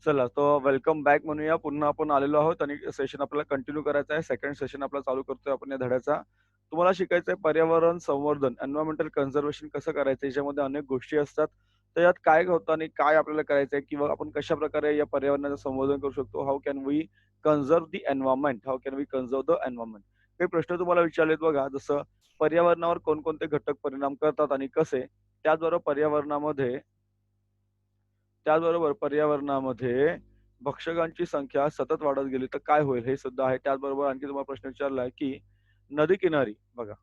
चला, तो welcome back म्हणूया. पुन्हा आपण आलेलो आहोत आणि सेशन आपल्याला कंटिन्यू करायचा आहे. सेकंड सेशन आपला चालू करतोय आपण या धड्याचा. तुम्हाला शिकायचं आहे पर्यावरण संवर्धन, एन्व्हायर्नमेंटल कन्झर्वेशन कसं करायचं, याच्यामध्ये अनेक गोष्टी असतात. तर यात काय होतं आणि काय आपल्याला करायचं आहे किंवा आपण कशाप्रकारे या पर्यावरणाचं संवर्धन करू शकतो. How can we conserve the environment? How can we conserve the environment? काही प्रश्न तुम्हाला विचारलेत बघा, जसं पर्यावरणावर कोणकोणते घटक परिणाम करतात आणि कसे? त्याचबरोबर पर्यावरणामध्ये त्याचबरोबर पर्यावरणामध्ये भक्षकांची संख्या सतत वाढत गेली तर काय होईल? हे सुद्धा आहे. त्याचबरोबर आणखी तुम्हाला प्रश्न विचारला की नदी किनारी बघा,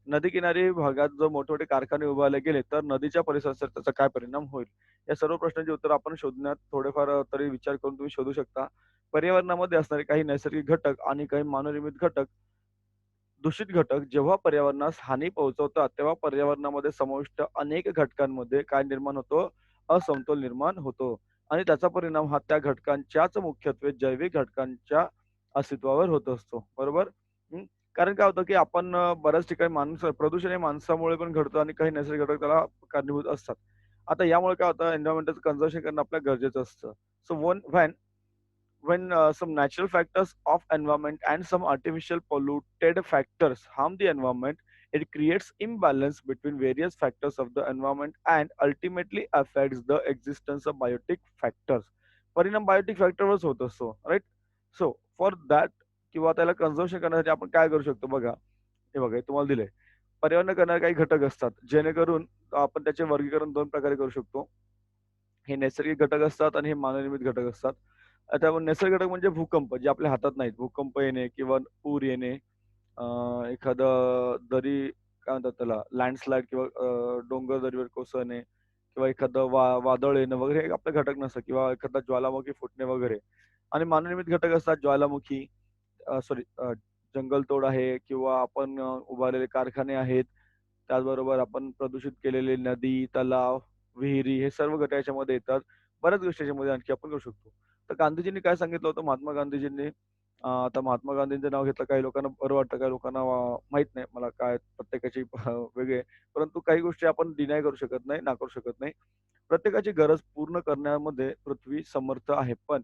नदी किनारी भागात जर मोठे-मोठे कारखाने उभारले गेले, तर नदीच्या परिसरावर त्याचा काय परिणाम होईल? या सर्व प्रश्नांची उत्तर आपण शोधण्यात थोडेफार तरी विचार करून तुम्ही शोधू शकता. पर्यावरणामध्ये असणारे काही नैसर्गिक घटक आणि काही मानवनिर्मित घटक, दूषित घटक जेव्हा पर्यावरणास हानी पोहोचवतात, तेव्हा पर्यावरणामध्ये समाविष्ट अनेक घटकांमध्ये काय निर्माण होतो? असमतोल निर्माण होतो आणि त्याचा परिणाम हा त्या घटकांच्याच मुख्यत्वे जैविक घटकांच्या अस्तित्वावर होत असतो. बरोबर? हं. कारण काय होतं, की आपण बऱ्याच ठिकाणी प्रदूषण हे माणसामुळे पण घडतं आणि काही नैसर्गिक घटक त्याला कारणीभूत असतात. आता यामुळे काय होतं, एन्व्हायर्नमेंटचं कन्झर्वेशन करणं आपलं गरजेचं असतं. So when some natural factors of environment and some artificial polluted factors harm the environment, it creates imbalance between various factors of the environment and ultimately affects the existence of biotic factors. परिणाम Biotique फॅक्टरवरच होत असतो, right? So for that किंवा त्याला conservation करण्यासाठी आपण काय करू शकतो बघा. हे बघा, हे तुम्हाला दिलंय. पर्यावरण करणारे काही घटक असतात, जेणेकरून आपण त्याचे वर्गीकरण 2 प्रकारे करू शकतो. हे नैसर्गिक घटक असतात आणि हे मानवनिर्मित घटक असतात. आता आपण नैसर्गिक घटक म्हणजे भूकंप, जे आपल्या हातात नाहीत. भूकंप येणे किंवा पूर येणे, अ, एखादं दरी काय म्हणतात त्याला लँडस्लाईड किंवा डोंगर दरीवर कोसळणे किंवा एखादं वादळ येणं वगैरे हे आपले घटक नसतात किंवा एखादा ज्वालामुखी फुटणे वगैरे. आणि मानवनिर्मित घटक असतात ज्वालामुखी, सॉरी, जंगलतोड आहे किंवा आपण उभारलेले कारखाने आहेत. त्याचबरोबर आपण प्रदूषित केलेले नदी, तलाव, विहिरी हे सर्व घटक याच्यामध्ये येतात. बऱ्याच गोष्टी याच्यामध्ये आणखी आपण करू शकतो. तर गांधीजींनी काय सांगितलं होतं, महात्मा गांधीजींनी, आता महात्मा गांधींचं नाव घेतलं काही लोकांना बरं वाटतं, काही लोकांना माहीत नाही मला काय प्रत्येकाची वेगळी आहे. परंतु काही गोष्टी आपण डिनाय करू शकत नाही, नाकारू शकत नाही. प्रत्येकाची गरज पूर्ण करण्यामध्ये पृथ्वी समर्थ आहे. पण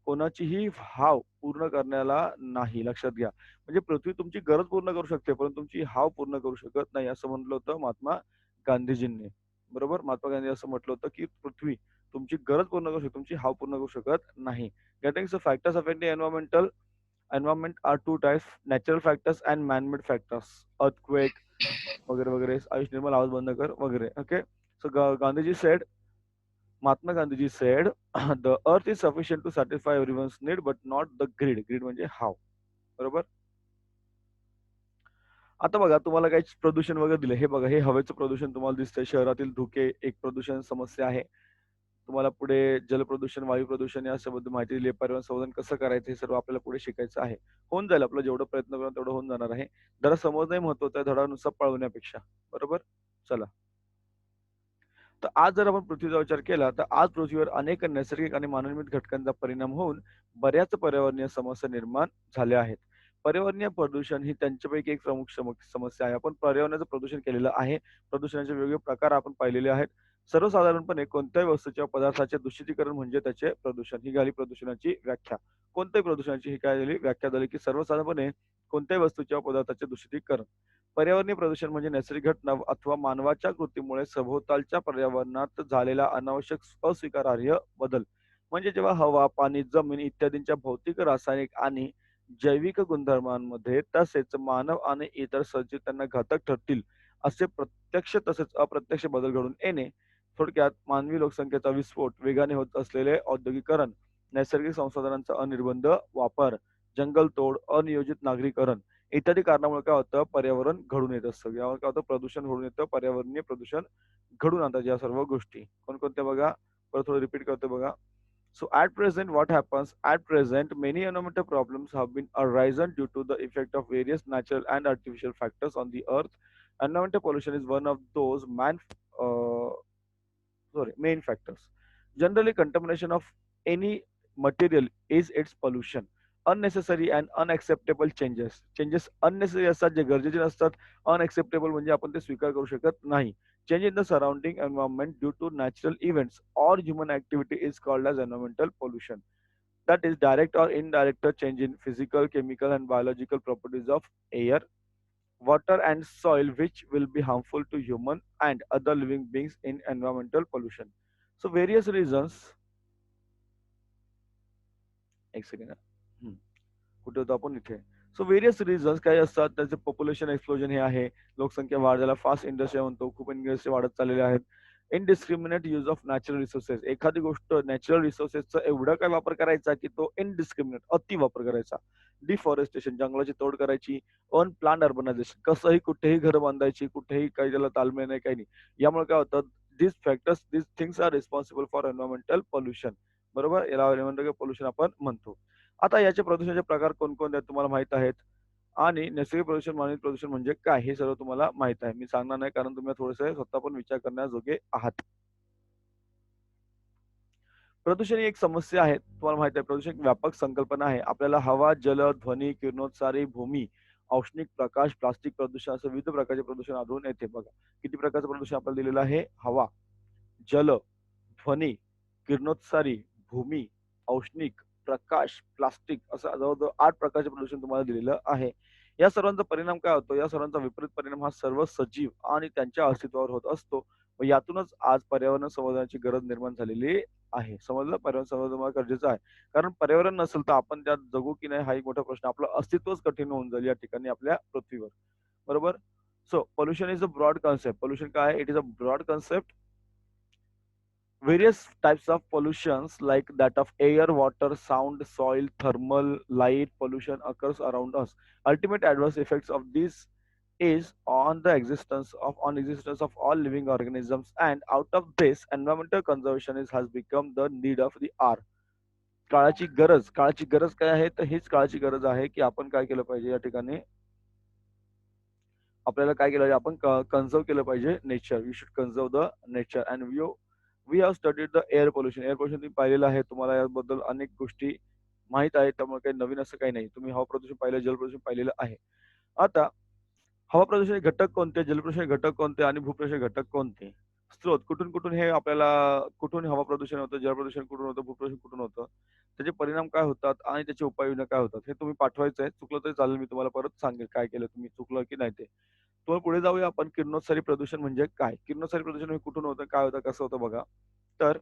कोणाचीही हाव पूर्ण करण्याला नाही. लक्षात घ्या. म्हणजे पृथ्वी तुमची गरज पूर्ण करू शकते, परंतु तुमची हाव पूर्ण करू शकत नाही, असं म्हटलं होतं महात्मा गांधीजींनी. बरोबर? महात्मा गांधी असं म्हटलं होतं, की पृथ्वी तुमची गरज पूर्ण करू शकते, तुमची हाव पूर्ण करू शकत नाही. Getting the factors affecting environment are 2 types, natural factors and man made factors. Earthquake वगैरे, वगैरे. आयुष निर्मल आवाज बंद कर वगैरे. Okay. So Gandhiji said Mahatma Gandhiji said, "the earth is sufficient to satisfy everyone's need, but not the greed." Greed म्हणजे हाव. बरोबर? आता बघा, तुम्हाला काही प्रदूषण वगैरे दिलं. हे बघा, हे हवेचं प्रदूषण तुम्हाला दिसतंय. शहरातील धुके एक प्रदूषण समस्या आहे. तुम्हाला पुढे जलप्रदूषण, वायू प्रदूषण यासोबत माहिती दिली आहे. पर्यावरण संवर्धन कसं करायचं हे सर्व आपल्याला पुढे शिकायचं आहे. होऊन जाईल आपलं जेवढं प्रयत्न करू तेवढं होऊन जाणार आहे. धडा समजणंही महत्वाचं आहे, धडा नुसता पळवण्यापेक्षा. बरोबर? चला. तर आज जर आपण पृथ्वीचा विचार केला, तर आज पृथ्वीवर अनेक नैसर्गिक आणि मानवनिर्मित घटकांचा परिणाम होऊन बऱ्याच पर्यावरणीय समस्या निर्माण झाल्या आहेत. पर्यावरणीय प्रदूषण ही त्यांच्यापैकी एक प्रमुख समस्या आहे. आपण पर्यावरणाचं प्रदूषण केलेलं आहे. प्रदूषणाचे वेगवेगळे प्रकार आपण पाहिलेले आहेत. सर्वसाधारणपणे कोणत्याही वस्तूच्या पदार्थाचे दूषितीकरण म्हणजे त्याचे प्रदूषण. ही झाली प्रदूषणाची व्याख्या. कोणत्याही प्रदूषणाची ही काय झाली व्याख्या झाली, की सर्वसाधारणपणे कोणत्याही वस्तूच्या पदार्थाचे दूषितीकरण. पर्यावरणीय प्रदूषण म्हणजे नैसर्गिक घटना अथवा मानवाच्या कृतीमुळे सभोवतालच्या पर्यावरणात झालेला अनावश्यक अस्वीकारार्ह बदल. म्हणजे जेव्हा हवा, पाणी, जमीन इत्यादींच्या भौतिक, रासायनिक आणि जैविक गुणधर्मांमध्ये तसेच मानव आणि इतर सजीव त्यांना घातक ठरतील असे प्रत्यक्ष तसेच अप्रत्यक्ष बदल घडून येणे. थोडक्यात मानवी लोकसंख्येचा विस्फोट, वेगाने होत असलेले औद्योगिकरण, नैसर्गिक संसाधनांचा अनिर्बंध वापर, जंगलतोड, अनियोजित नागरीकरण इत्यादी कारणामुळे काय होतं, पर्यावरण घडून येत असतं. यामुळे काय होतं, प्रदूषण घडून येतं, पर्यावरणीय प्रदूषण घडून आणतात या सर्व गोष्टी. कोणकोणत्या बघा, परत थोडं रिपीट करतो बघा. So at present, what happens? At present, many environmental problems have been arisen due to the effect of various natural and artificial factors on the earth. Environmental pollution is one of those uh, main factors. Generally, contamination of any material is its pollution. Unnecessary and unacceptable changes. Changes unnecessary असतात, जे गरजेचे नसतात. Unacceptable म्हणजे आपण ते स्वीकार करू शकत नाही. Change in the surrounding environment due to natural events or human activity is called as environmental pollution. That is direct or indirect change in physical, chemical, and biological properties of air, water, and soil, which will be harmful to human and other living beings in environmental pollution. So various reasons. एक second. कुठे होतो आपण इथे. So various reasons काही असतात त्याचे population explosion हे आहे. लोकसंख्या वाढ ज्याला फास्ट इंडस्ट्री म्हणतो. खूप इंडस्ट्री वाढत चाललेल्या आहेत. Indiscriminate use of natural resources. एखादी गोष्ट नॅचरल रिसोर्सेसचा एवढा काय वापर करायचा की तो इनडिस्क्रिमिनेट अति वापर करायचा. डिफॉरेस्टेशन जंगलाची तोड करायची. अनप्लॅन्ड अर्बनायझेशन कसंही कुठेही घर बांधायची कुठेही काही त्याला तालमेल नाही काही नाही. यामुळे काय होतं these things are responsible for environmental pollution. बरोबर याला एन्व्हायरमेंटल पोल्युशन आपण म्हणतो. आता याचे प्रदूषणाचे प्रकार कोणकोणते आहेत तुम्हाला माहित आहेत आणि नैसर्गिक प्रदूषण मानवी प्रदूषण म्हणजे काय हे सर्व तुम्हाला माहित आहे. मी सांगणार नाही कारण तुम्ही थोडेसे स्वतः पण विचार करण्याजोगे आहात. प्रदूषण ही एक समस्या आहे. तुम्हाला माहिती आहे प्रदूषण एक व्यापक संकल्पना आहे. आपल्याला हवा, जल, ध्वनी, किरणोत्सारी, भूमी, औष्णिक प्रकाश, प्लास्टिक प्रदूषण असं विविध प्रकारचे प्रदूषण आढळून येते. बघा किती प्रकारचं प्रदूषण आपल्याला दिलेलं आहे. हवा, जल, ध्वनी, किरणोत्सारी, भूमी, औष्णिक, प्रकाश, प्लास्टिक असं जवळजवळ 8 प्रकारचे प्रदूषण तुम्हाला दिलेलं आहे. या सर्वांचा परिणाम काय होतो? या सर्वांचा विपरीत परिणाम हा सर्व सजीव आणि त्यांच्या अस्तित्वावर होत असतो. व यातूनच आज पर्यावरण संवर्धनाची गरज निर्माण झालेली आहे. समजलं? पर्यावरण संवर्धन मला गरजेचं आहे. कारण पर्यावरण नसेल तर आपण त्यात जगू की नाही हा एक मोठा प्रश्न. आपलं अस्तित्वच कठीण होऊन जाईल या ठिकाणी आपल्या पृथ्वीवर. बरोबर? So pollution is a broad concept. Pollution काय आहे? It is a broad concept. Various types of pollutions like that of air, water, sound, soil, thermal, light pollution occurs around us. Ultimate adverse effects of these is on existence of all living organisms, and out of this environmental conservation has become the need of the hour. काळाची गरज काय आहे तर हीच काळाची गरज आहे की आपण काय केलं पाहिजे या ठिकाणी आपल्याला काय केलं पाहिजे आपण कन्झर्व केलं पाहिजे nature. We should conserve the nature and we have studied the air pollution. Air pollution तुम्ही पाहिलेलं आहे. तुम्हाला याबद्दल अनेक गोष्टी माहीत आहेत. त्यामुळे काही नवीन असं काही नाही. तुम्ही हवा प्रदूषण पाहिलं, जल प्रदूषण पाहिलेलं आहे. आता हवा प्रदूषण घटक कोणते, जलप्रदूषण घटक कोणते आणि भूप्रदूषण घटक कोणते? स्रोत कुठून कुठून हे आपल्याला कुठून हवा प्रदूषण होतं, जलप्रदूषण कुठून होतं, भूप्रदूषण कुठून होतं, त्याचे परिणाम काय होतात आणि त्याची उपाययोजना काय होतात हे तुम्ही पाठवायचं आहे. चुकलं तरी चालेल मी तुम्हाला परत सांगेल काय केलं तुम्ही चुकलं की नाही ते. तर पुढे जाऊया आपण किरणोत्सारी प्रदूषण म्हणजे काय? किरणोत्सारी प्रदूषण हे कुठून होतं, काय होतं, कसं होतं बघा. तर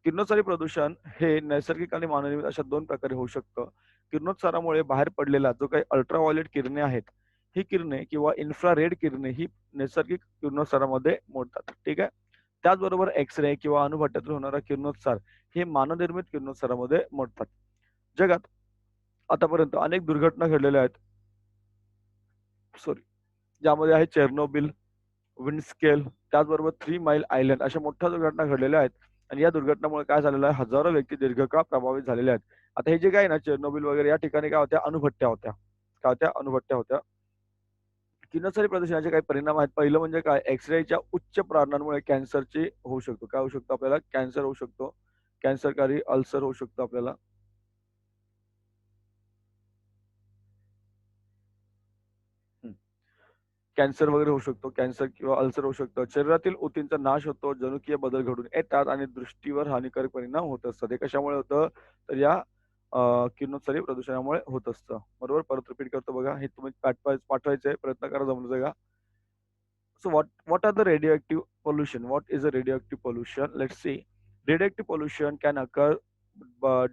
किरणोत्सारी प्रदूषण हे नैसर्गिक आणि मानवनिर्मित अशा 2 प्रकारे होऊ शकतं. किरणोत्सारामुळे बाहेर पडलेला जो काही अल्ट्राव्हायोलेट किरणे आहेत, ही किरणे किंवा इन्फ्रारेड किरणे ही नैसर्गिक किरणोत्सारामध्ये मोडतात. ठीक आहे. त्याचबरोबर एक्स-रे किंवा अणुभट्ट्यातून होणारा किरणोत्सार हे मानवनिर्मित किरणोत्सारामध्ये मोडतात. जगात आतापर्यंत अनेक दुर्घटना घडलेल्या आहेत. सॉरी. ज्यामध्ये आहे चेर्नोबिल, विंडस्केल, त्याचबरोबर 3 माईल आयलंड अशा मोठ्या दुर्घटना घडलेल्या आहेत. आणि या दुर्घटनेमुळे काय झालेलं आहे, हजारो व्यक्ती दीर्घकाळ प्रभावित झालेल्या आहेत. आता हे जे काही ना चेर्नोबिल वगैरे या ठिकाणी काय होत्या, अणुभट्ट्या होत्या. काय होत्या? अणुभट्ट्या होत्या. किरणोत्सारी प्रदूषणाचे काही परिणाम आहेत. पहिलं म्हणजे काय, एक्स-रेच्या उच्च प्रमाणामुळे कॅन्सरचे होऊ शकतो. काय होऊ शकतो आपल्याला? कॅन्सर होऊ शकतो. कॅन्सरकारी अल्सर होऊ शकतो आपल्याला. हं. कॅन्सर वगैरे होऊ शकतो. कॅन्सर किंवा अल्सर होऊ शकतं. शरीरातील ऊतींचा नाश होतो, जनुकीय बदल घडून येतात आणि दृष्टीवर हानिकारक परिणाम होत असतात. हे कशामुळे होतं? तर या किरणोत्सारी प्रदूषणामुळे होत असतं. बरोबर? परत रिपीट करतो बघा. हे तुम्ही पाठवायचंय. प्रयत्न करा जमलं का? So what are the radioactive pollution? What is a radioactive pollution? Let's see. Radioactive pollution can occur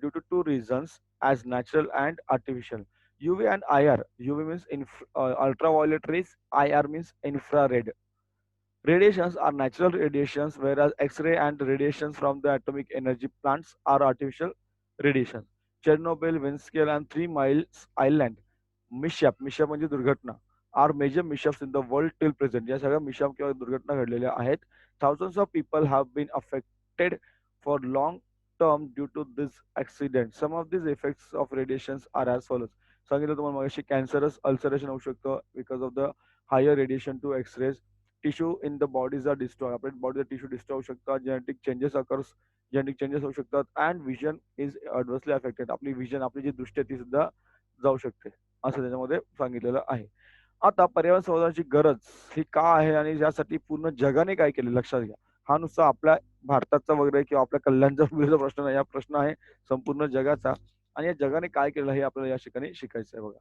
due to two reasons as natural and artificial. UV and IR. UV means ultraviolet rays. IR means infrared. Radiations are natural radiations, whereas X-ray and radiations from the atomic energy plants are artificial radiations. Chernobyl, Windscale, and Three Miles Island mishap म्हणजे दुर्घटना are major mishaps in the world till present. या सगळ्या mishap किंवा दुर्घटना घडलेल्या आहेत. Thousands of people have been affected for long term due to this accident. Some of this effects of radiations are as follows. सांगितलं तुम्हाला मगाशी cancerous ulceration होऊ शकतं because of the higher radiation to x-rays. Tissue in the bodies are destroy. आपल्या बॉडीचा tissue destroy होऊ शकतात. Genetic changes होऊ शकतात. And vision is adversely affected. आपली विजन आपली जी दृष्टी आहे ती सुद्धा जाऊ शकते असं त्याच्यामध्ये सांगितलेलं आहे. आता पर्यावरण संवर्धनाची गरज ही का आहे आणि यासाठी पूर्ण जगाने काय केले लक्षात घ्या. हा नुसता आपल्या भारताचा वगैरे किंवा आपल्या कल्याणचा विरुद्ध प्रश्न नाही. हा प्रश्न आहे संपूर्ण जगाचा आणि या जगाने काय केलं हे आपल्याला या ठिकाणी शिकायचं आहे बघा.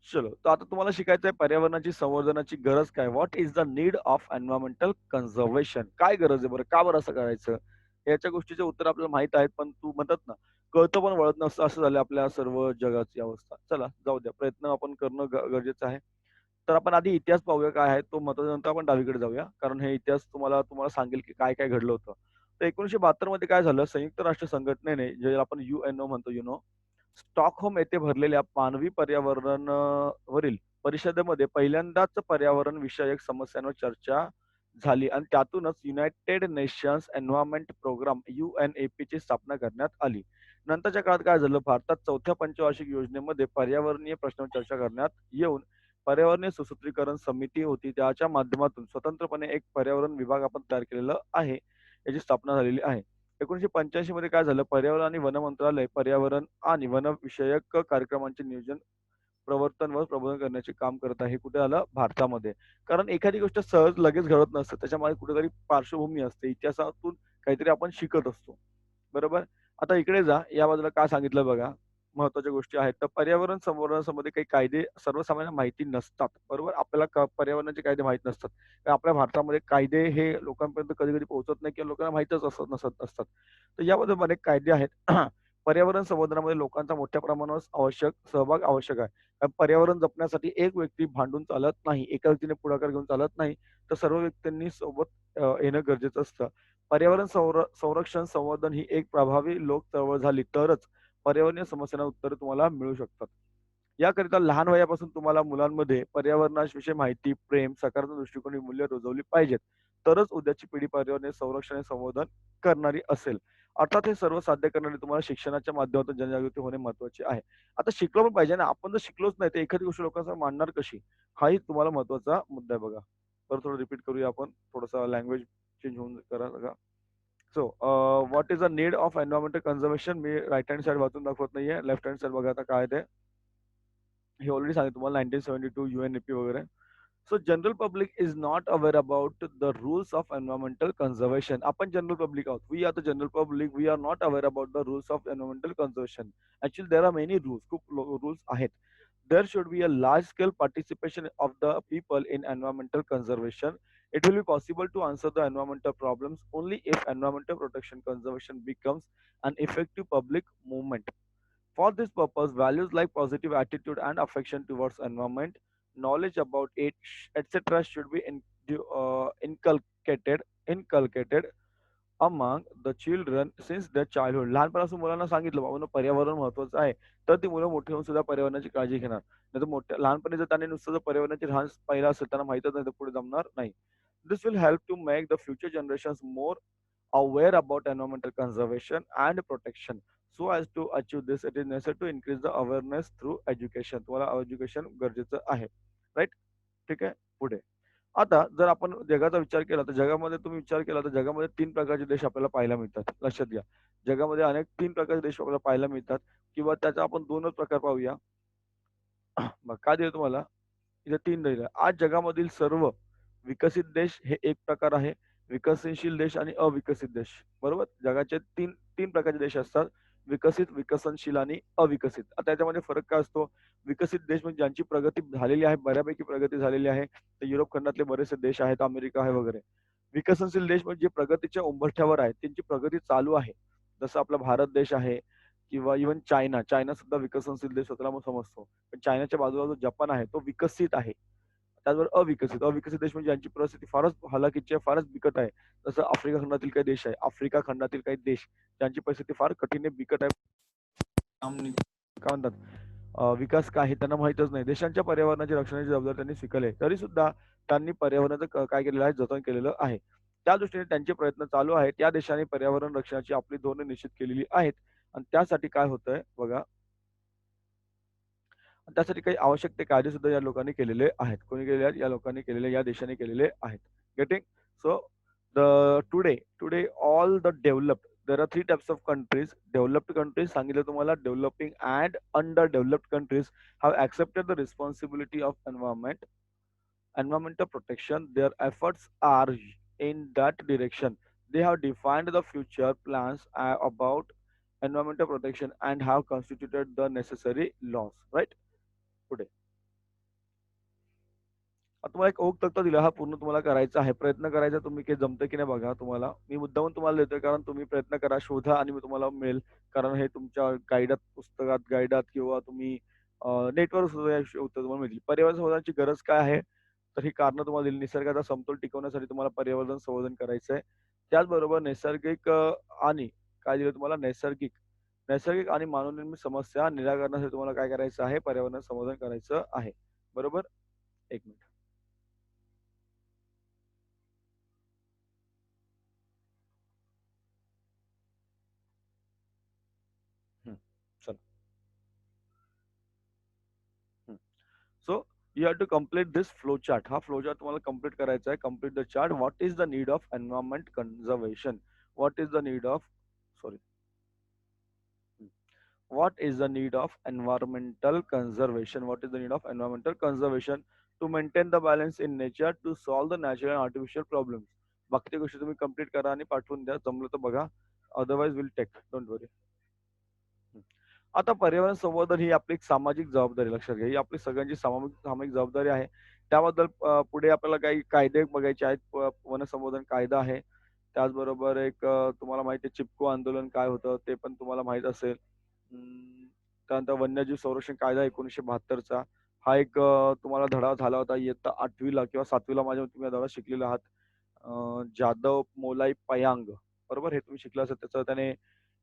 चलो, तर आता तुम्हाला शिकायचं आहे पर्यावरणाची संवर्धनाची गरज काय? What is the need of environmental conservation? काय गरज आहे बरं? का बरं असं करायचं? याच्या गोष्टीचे उत्तर आपल्याला माहीत आहेत, पण तू म्हणतात ना, कळतं पण वळत नसतं असं झालं आपल्या सर्व जगाची अवस्था. चला जाऊ द्या. प्रयत्न आपण करणं गरजेचं आहे. तर आपण आधी इतिहास पाहूया काय आहे तो महत्त्वाचा नंतर आपण डावीकडे जाऊया. कारण हे इतिहास तुम्हाला तुम्हाला सांगेल की काय-काय घडलं होतं. तर 1972 मध्ये काय झालं, संयुक्त राष्ट्र संघटनेने जे आपण यूएनओ म्हणतो स्टॉकहोम येथे भरलेल्या मानवी पर्यावरण वरील परिषदेमध्ये पहिल्यांदाच पर्यावरण विषयक समस्यांवर चर्चा झाली आणि त्यातूनच युनायटेड नेशन्स एन्व्हायर्नमेंट प्रोग्राम ची स्थापना करण्यात आली. नंतरच्या काळात काय झालं, भारतात 4थ्या पंचवार्षिक योजनेमध्ये पर्यावरणीय प्रश्नांवर चर्चा करण्यात येऊन पर्यावरणीय सुसूत्रीकरण समिती होती. त्याच्या माध्यमातून स्वतंत्रपणे एक पर्यावरण विभाग आपण तयार केलेला आहे. याची स्थापना झालेली आहे. 1985 मध्ये काय झालं, पर्यावरण आणि वन मंत्रालय पर्यावरण आणि वन विषयक कार्यक्रमांचे नियोजन, प्रवर्तन व प्रबोधन करण्याचे काम करत आहे. कुठे आलं? भारतामध्ये. कारण एखादी गोष्ट सहज लगेच घडत नसते. त्याच्यामागे कुठेतरी पार्श्वभूमी असते. इतिहासातून काहीतरी आपण शिकत असतो. बरोबर? आता इकडे जा. या बाजूला काय सांगितलं बघा. महत्त्वाच्या गोष्टी आहेत. तर पर्यावरण संवर्धनासंबंधी काही कायदे सर्वसामान्यांना माहिती नसतात. बरोबर? आपल्याला पर्यावरणाचे कायदे माहीत नसतात. तर आपल्या भारतामध्ये कायदे हे लोकांपर्यंत कधी-कधी पोहोचत नाही किंवा लोकांना माहीतच नसतात. तर यामध्ये अनेक कायदे आहेत. पर्यावरण संवर्धनामध्ये लोकांचा मोठ्या प्रमाणावर सहभाग आवश्यक आहे. पर्यावरण जपण्यासाठी एक व्यक्ती भांडून चालत नाही. एका व्यक्तीने पुढाकार घेऊन चालत नाही. तर सर्व व्यक्तींनी सोबत येणं गरजेचं असतं. पर्यावरण संरक्षण, संवर्धन ही एक प्रभावी लोक चळवळ झाली तरच पर्यावरणीय समस्यांना उत्तरं तुम्हाला मिळू शकतात. याकरिता लहान वयापासून तुम्हाला मुलांमध्ये पर्यावरणाविषयी माहिती, प्रेम, सकारात्मक दृष्टिकोनी मूल्य रुजवली पाहिजेत. तरच उद्याची पिढी पर्यावरणीय संरक्षण आणि संवर्धन करणारी असेल. अर्थात हे सर्व साध्य करण्यासाठी तुम्हाला शिक्षणाच्या माध्यमातून जनजागृती होणे महत्त्वाचे आहे. आता शिकलो पण पाहिजे ना. आपण जर शिकलोच नाही, तर एखादी गोष्ट लोकांसमोर मांडणार कशी? हाही तुम्हाला महत्त्वाचा मुद्दा आहे बघा. परत थोडं रिपीट करूया आपण. थोडंसं लँग्वेज चेंज होऊन करा बघा. So what is the need of environmental conservation? Me right hand side वाचून दाखवत नाहीये. लेफ्ट हँड साइड बघा आता काय ते. हे ऑलरेडी सांगितलं तुम्हाला 1972 यूएनईपी वगैरे. So general public is not aware about the rules of environmental conservation. आपण जनरल पब्लिक आहोत. We are the general public. We are not aware about the rules of environmental conservation. Actually, there are many rules. खूप rules आहेत. There should be a large scale participation of the people in environmental conservation. It will be possible to answer the environmental problems only if environmental protection conservation becomes an effective public movement. For this purpose, values like positive attitude and affection towards environment, knowledge about it, etc., should be inculcated among the children since their childhood. लहानपणापासून मुलांना सांगितलं बाबा पर्यावरण महत्वाचं आहे, तर ती मुलं मोठी होऊन सुद्धा पर्यावरणाची काळजी घेणार. नाहीतर मोठ्या लहानपणी जर त्यांनी नुसतं जर पर्यावरणाची ऱ्हास पाहिलं असेल, त्यांना माहीतच नाही तर पुढे जमणार नाही. This will help to make the future generations more aware about environmental conservation and protection. So as to achieve this, it is necessary to increase the awareness through education. तुम्हाला एज्युकेशन गरजेचं आहे. राइट? ठीक आहे? पुढे. आता जर आपण जगाचा विचार केला, तर जगामध्ये तुम्ही विचार केला, तर जगामध्ये 3 प्रकारचे देश आपल्याला पाहायला मिळतात. लक्षात घ्या. जगामध्ये अनेक 3 प्रकारचे देश आपल्याला पाहायला मिळतात किंवा त्याचा आपण 2च प्रकार पाहूया. मग काय दिलं तुम्हाला? इथे 3 दिलं. आज जगामधील सर्व विकसित देश हे एक प्रकार आहे. विकसनशील देश आणि अविकसित देश. बरोबर? जगाचे 3 प्रकारचे देश असतात. विकसित, विकसनशील आणि अविकसित. आता याच्यामध्ये फरक काय असतो? विकसित देश म्हणजे ज्यांची प्रगती झालेली आहे, बऱ्यापैकी प्रगती झालेली आहे. तर युरोप खंडातले बरेचसे देश आहेत, अमेरिका आहे वगैरे. विकसनशील देश म्हणजे जे प्रगतीच्या उंबरठ्यावर आहेत, त्यांची प्रगती चालू आहे. जसं आपला भारत देश आहे किंवा इव्हन चायना. चायना सुद्धा विकसनशील देश स्वतःला समजतो. पण चायनाच्या बाजूला जो जपान आहे, तो विकसित आहे. त्याचबरोबर अविकसित. अविकसित देश म्हणजे ज्यांची परिस्थिती फारच हलाखीची आहे, फारच बिकट आहे. जसं आफ्रिका खंडातील काही देश आहे. आफ्रिका खंडातील काही देश ज्यांची परिस्थिती फार कठीण आहे, बिकट आहे. काय म्हणतात विकास काय आहे त्यांना माहीतच नाही. देशांच्या पर्यावरणाची रक्षणाची जबाबदारी त्यांनी स्वीकारली आहे. तरी सुद्धा त्यांनी पर्यावरणाचं काय केलेलं आहे, जतन केलेलं आहे. त्या दृष्टीने त्यांचे प्रयत्न चालू आहेत. त्या देशाने पर्यावरण रक्षणाची आपली धोरणे निश्चित केलेली आहेत आणि त्यासाठी काय होतंय बघा, त्यासाठी काही आवश्यक ते कायदे सुद्धा या लोकांनी केलेले आहेत. कोणी केलेले आहेत? या लोकांनी केलेले, या देशाने केलेले आहेत. Getting? So the today today all the developed there are three types of countries. Developed countries सांगितलं तुम्हाला, developing and under developed countries have accepted the responsibility of environmental protection. Their efforts are in that direction. They have defined the future plans about environmental protection and have constituted the necessary laws. Right? पुढे आता तुम्हाला एक ओघ तक्ता दिला, हा पूर्ण तुम्हाला करायचा आहे. प्रयत्न करायचा, तुम्ही काही जमतं की नाही बघा तुम्हाला. मी मुद्दामून तुम्हाला देतोय कारण तुम्ही प्रयत्न करा, शोधा आणि मी तुम्हाला मिळेल. कारण हे तुमच्या गाईडात, पुस्तकात, गाईडात किंवा तुम्ही नेटवर सुद्धा हे उत्तर तुम्हाला मिळतील. पर्यावरण संवर्धनाची गरज काय आहे? तर ही कारणं तुम्हाला दिली. निसर्गाचा समतोल टिकवण्यासाठी तुम्हाला पर्यावरण संवर्धन करायचं आहे. त्याचबरोबर नैसर्गिक आणि काय दिलं तुम्हाला? नैसर्गिक नैसर्गिक आणि मानवनिर्मित समस्या निराकरणासाठी तुम्हाला काय करायचं आहे? पर्यावरण संवर्धन करायचं आहे. बरोबर? 1 मिनिट. हं. चला. हं. So you have to complete this flow chart. हा फ्लो चार्ट तुम्हाला कंप्लीट करायचा आहे. Complete the chart. What is the need of environment conservation? What is the need of sorry. What is the need of environmental conservation? What is the need of environmental conservation to maintain the balance in nature, to solve the natural and artificial problems? बाकीच्या गोष्टी तुम्ही complete करा आणि पाठवून द्या. जमलं तर बघा. Otherwise will take. Don't worry. आता पर्यावरण संवर्धन ही आपली एक सामाजिक जबाबदारी, लक्षात घ्या. ही आपली सगळ्यांची सामाजिक सामाजिक जबाबदारी आहे. त्याबद्दल पुढे आपल्याला काही कायदे बघायचे आहेत. वनसंवर्धन कायदा आहे. त्याचबरोबर एक तुम्हाला माहिती आहे चिपको आंदोलन काय होतं ते पण तुम्हाला माहीत असेल. त्यानंतर वन्यजीव संरक्षण कायदा 1972चा. हा एक तुम्हाला धडा झाला होता इयत्ता 8वी किंवा 7वी माझ्या मते तुम्ही हा धडा शिकलेला आहात. जाधव मोलाई पयांग, बरोबर? हे तुम्ही शिकला असेल. त्याचं त्याने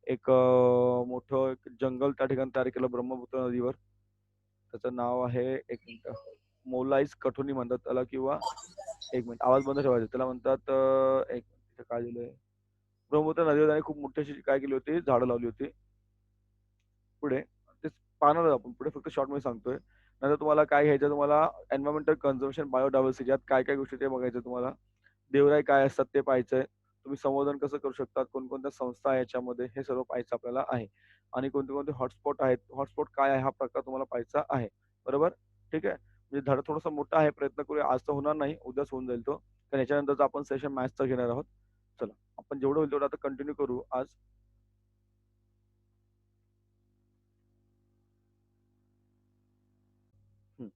एक मोठं एक जंगल त्या ठिकाणी तयार केलं ब्रह्मपुत्र नदीवर. त्याचं नाव आहे, एक मिनिटं, मोलाईस कठोनी म्हणतात त्याला किंवा एक मिनिट आवाज बंद ठेवायचा. त्याला म्हणतात एक मिनिट काय लिहिलंय? ब्रह्मपुत्र नदीवर त्याने खूप मोठी अशी काय केली होती, झाडं लावली होती. पुढे तेच पाहणार आहोत आपण. पुढे फक्त शॉर्टमध्ये सांगतोय. नंतर तुम्हाला काय घ्यायचं, तुम्हाला एन्व्हायर्नमेंटल कन्झर्वेशन, बायोडायव्हर्सिटी यात काय-काय गोष्टी ते बघायचं तुम्हाला. देवराई काय असतात ते पाहायचंय. तुम्ही संवर्धन कसं करू शकतात, कोणकोणत्या संस्था आहे याच्यामध्ये, हे सर्व पाहायचं आपल्याला आहे. आणि कोणते-कोणते हॉटस्पॉट आहेत, हॉटस्पॉट काय आहे हा प्रकार तुम्हाला पाहायचा आहे. बरोबर? ठीक आहे. म्हणजे धडा थोडासा मोठा आहे. प्रयत्न करूया. आज तर होणार नाही, उद्याच होऊन जाईल तो. कारण याच्यानंतरचा आपण सेशन मॅथ्सचा घेणार आहोत. चला, आपण जेवढं होईल तेवढं आता कंटिन्यू करू आज. हं.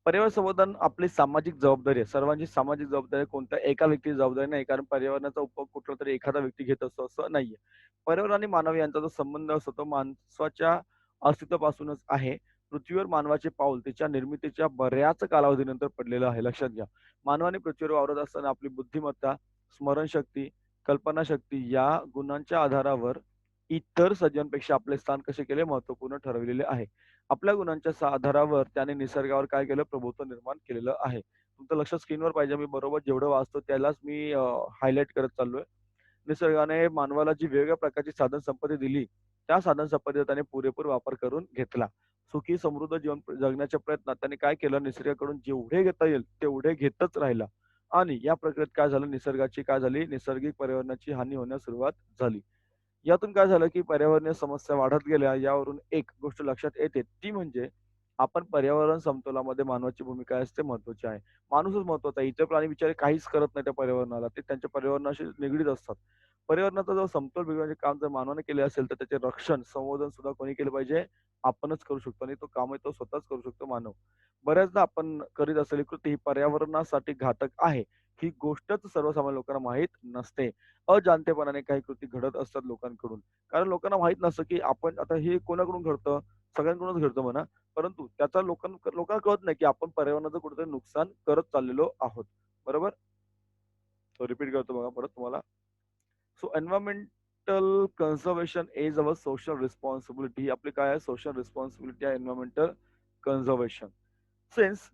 पर्यावरण संवर्धन आपली सामाजिक जबाबदारी आहे. सर्वांची सामाजिक जबाबदारी आहे. कोणत्या एका व्यक्तीची जबाबदारी नाही. कारण पर्यावरणाचा उपभोग कुठलातरी एखादा व्यक्ती घेत असतो असं नाहीये. पर्यावरण आणि मानव यांचा जो संबंध असतो तो माणसाच्या अस्तित्वापासूनच आहे. पृथ्वीवर मानवाचे पाऊल त्याच्या निर्मितीच्या बऱ्याच कालावधीनंतर पडलेलं आहे. लक्षात घ्या. मानवाने पृथ्वीवर वावरत असताना आपली बुद्धिमत्ता, स्मरणशक्ती, कल्पनाशक्ती या गुणांच्या आधारावर इतर सज्जनांपेक्षा आपले स्थान कसे केले महत्त्वपूर्ण ठरविलेले आहे. आपल्या गुणांच्या आधारावर त्याने निसर्गावर काय केलं, प्रभुत्व निर्माण केलेलं आहे. तुमचं लक्ष स्क्रीनवर पाहिजे. मी बरोबर जेवढं वाचतो त्यालाच मी हायलाइट करत चाललोय. निसर्गाने मानवाला जी वेगवेगळ्या प्रकारची साधन संपत्ती दिली, त्या साधन संपत्तीचा त्याने पुरेपूर वापर करून घेतला. सुखी समृद्ध जीवन जगण्याच्या प्रयत्नात त्याने काय केलं, निसर्गाकडून जेवढे घेता येईल तेवढे घेतच राहिला. आणि या प्रक्रियेत काय झालं, निसर्गाची काय झाली, नैसर्गिक पर्यावरणाची हानी होण्यास सुरुवात झाली. यातून काय झालं, की पर्यावरणीय समस्या वाढत गेल्या. यावरून एक गोष्ट लक्षात येते, ती म्हणजे आपण पर्यावरण समतोलामध्ये मानवाची भूमिका असते महत्त्वाची आहे. माणूसच महत्त्वाचा आहे. इतर प्राणी बिचारे काहीच करत नाही त्या पर्यावरणाला. ते त्यांच्या पर्यावरणाशी निगडीत असतात. पर्यावरणाचा जो समतोल बिघडवण्याचे काम जर मानवाने केले असेल, तर त्याचे रक्षण, संवर्धन सुद्धा कोणी केलं पाहिजे? आपणच करू शकतो आणि तो काम आहे तो स्वतःच करू शकतो मानव. बऱ्याचदा आपण करीत असलेली कृती ही पर्यावरणासाठी घातक आहे. ही गोष्टच सर्वसामान्य लोकांना माहीत नसते. अजाणतेपणाने काही कृती घडत असतात लोकांकडून. कारण लोकांना माहीत नसतं, की आपण आता हे कोणाकडून घडतं? सगळ्यांकडूनच घडतं म्हणा. परंतु त्याचा लोकांना कळत नाही, की आपण पर्यावरणाचं कुठेतरी नुकसान करत चाललेलो आहोत. बरोबर? तो रिपीट करतो बघा परत तुम्हाला. So environmental conservation is our social responsibility. ही आपली काय आहे? सोशल रिस्पॉन्सिबिलिटी आहे environmental conservation. Since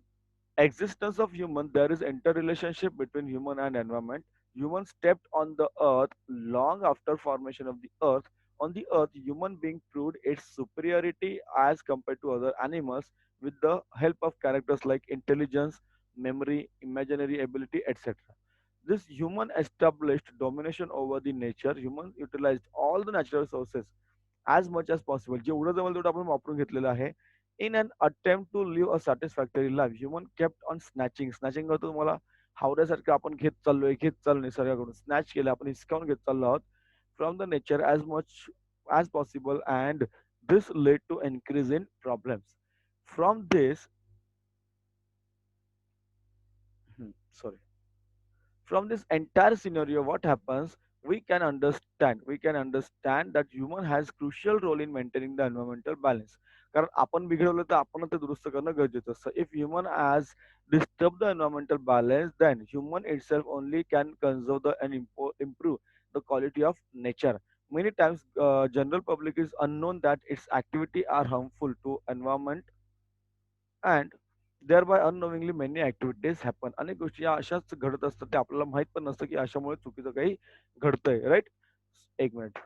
existence of human, there is interrelationship between human and environment. Humans stepped on the earth long after formation of the earth. On the earth, human being proved its superiority as compared to other animals with the help of characters like intelligence, memory, imaginary ability, etc. This human established domination over the nature. Human utilized all the natural sources as much as possible. जेवढं जमेल तेवढं आपण वापरून घेतलेलं आहे. In an attempt to live a satisfactory life, human kept on snatching. Snatching करतो तुम्हाला हावड्यासारखं आपण घेत चाललोय निसर्गाकडून. स्नॅच केलं, आपण हिसकावून घेत चाललो आहोत from the nature as much as possible, and this led to increase in problems. From this, sorry. From this entire scenario, what happens, we can understand that human has crucial role in maintaining the environmental balance. कारण आपण बिघडवलं तर आपण ते दुरुस्त करणं गरजेचं असतं. If human has disturbed the environmental balance, then human itself only can conserve and improve the quality of nature. Many times, general public is unknown that its activity are harmful to environment, and thereby unknowingly many activities happen. अनेक गोष्टी या अशाच घडत असतात, ते आपल्याला माहित पण नसतं की अशामुळे चुकीचं काही घडतंय, राईट? एक मिनिट.